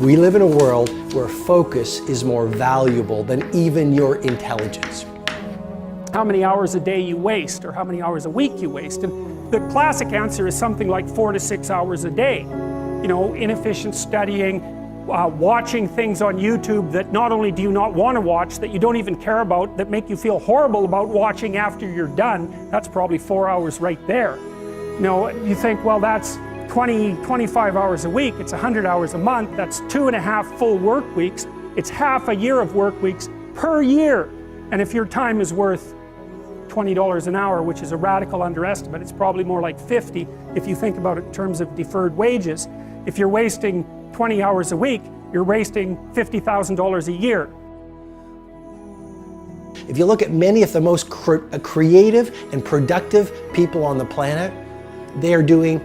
We live in a world where focus is more valuable than even your intelligence. How many hours a day you waste, or how many hours a week you waste. And the classic answer is something like 4 to 6 hours a day. You know, inefficient studying, watching things on YouTube that not only do you not want to watch, that you don't even care about, that make you feel horrible about watching after you're done. That's probably 4 hours right there. You know, you think, well, that's 25 hours a week, it's 100 hours a month, that's 2.5 full work weeks, it's half a year of work weeks per year. And if your time is worth $20 an hour, which is a radical underestimate, it's probably more like 50 if you think about it in terms of deferred wages. If you're wasting 20 hours a week, you're wasting $50,000 a year. If you look at many of the most creative and productive people on the planet, they are doing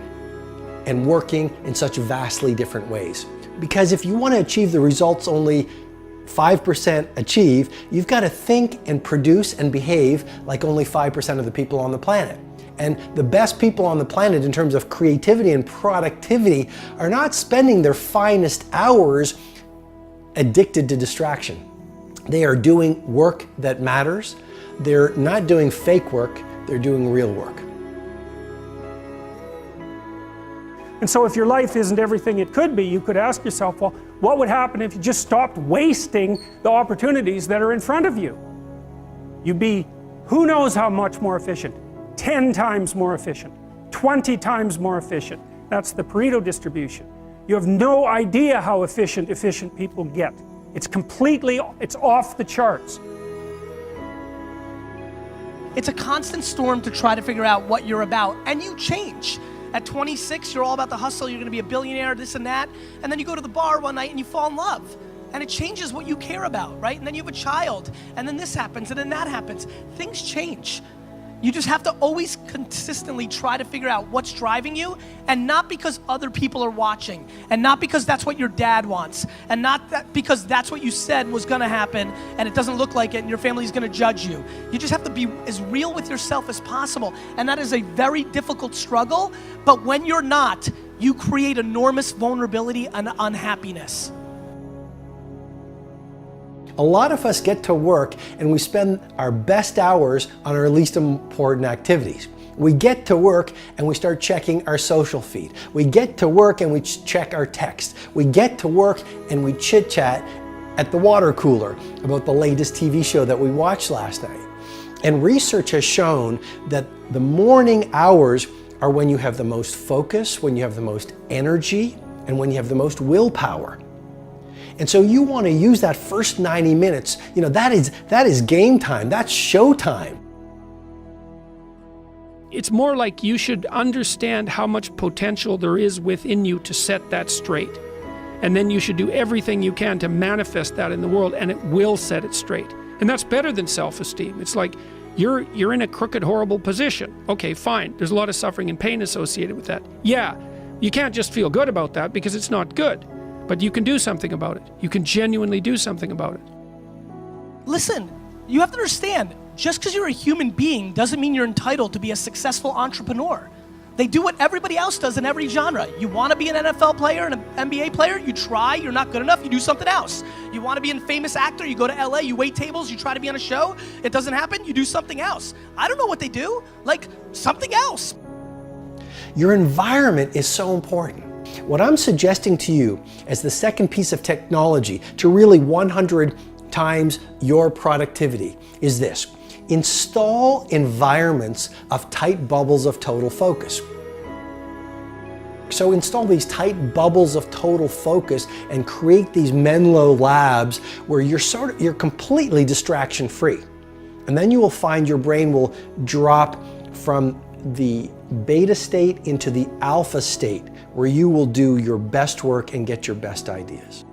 and working in such vastly different ways. Because if you want to achieve the results only 5% achieve, you've got to think and produce and behave like only 5% of the people on the planet. And the best people on the planet in terms of creativity and productivity are not spending their finest hours addicted to distraction. They are doing work that matters. They're not doing fake work, they're doing real work. And so if your life isn't everything it could be, you could ask yourself, well, what would happen if you just stopped wasting the opportunities that are in front of you? You'd be, who knows how much more efficient? 10 times more efficient, 20 times more efficient. That's the Pareto distribution. You have no idea how efficient people get. It's off the charts. It's a constant storm to try to figure out what you're about, and you change. At 26, you're all about the hustle, you're gonna be a billionaire, this and that, and then you go to the bar one night and you fall in love. And it changes what you care about, right? And then you have a child, and then this happens, and then that happens. Things change. You just have to always consistently try to figure out what's driving you, and not because other people are watching, and not because that's what your dad wants, and not because that's what you said was gonna happen, and it doesn't look like it, and your family's gonna judge you. You just have to be as real with yourself as possible, and that is a very difficult struggle, but when you're not, you create enormous vulnerability and unhappiness. A lot of us get to work and we spend our best hours on our least important activities. We get to work and we start checking our social feed. We get to work and we check our text. We get to work and we chit chat at the water cooler about the latest TV show that we watched last night. And research has shown that the morning hours are when you have the most focus, when you have the most energy, and when you have the most willpower. And so you want to use that first 90 minutes, you know, that is game time, that's show time. It's more like you should understand how much potential there is within you to set that straight. And then you should do everything you can to manifest that in the world, and it will set it straight. And that's better than self-esteem. It's like you're in a crooked, horrible position. Okay, fine, there's a lot of suffering and pain associated with that. Yeah, you can't just feel good about that because it's not good. But you can do something about it. You can genuinely do something about it. Listen, you have to understand, just because you're a human being doesn't mean you're entitled to be a successful entrepreneur. They do what everybody else does in every genre. You want to be an NFL player and an NBA player, you try, you're not good enough, you do something else. You want to be a famous actor, you go to LA, you wait tables, you try to be on a show, it doesn't happen, you do something else. I don't know what they do, like something else. Your environment is so important. What I'm suggesting to you as the second piece of technology to really 100 times your productivity is this. Install environments of tight bubbles of total focus. So install these tight bubbles of total focus and create these Menlo labs where you're completely distraction free. And then you will find your brain will drop from the beta state into the alpha state, where you will do your best work and get your best ideas.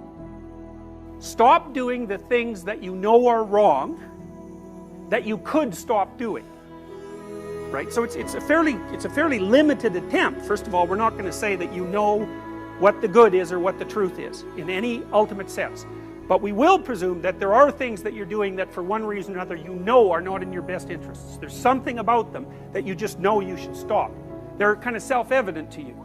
Stop doing the things that you know are wrong that you could stop doing. Right? So it's a fairly limited attempt. First of all, we're not going to say that you know what the good is or what the truth is in any ultimate sense. But we will presume that there are things that you're doing that for one reason or another you know are not in your best interests. There's something about them that you just know you should stop. They're kind of self-evident to you.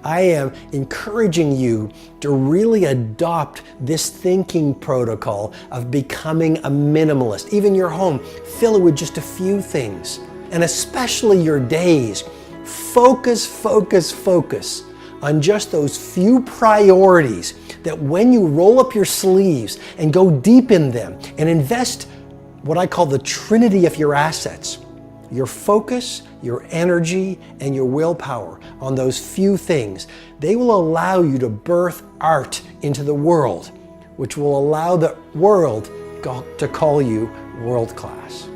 I am encouraging you to really adopt this thinking protocol of becoming a minimalist. Even your home, fill it with just a few things. And especially your days, focus on just those few priorities that when you roll up your sleeves and go deep in them and invest what I call the trinity of your assets, your focus, your energy, and your willpower on those few things, they will allow you to birth art into the world, which will allow the world to call you world class.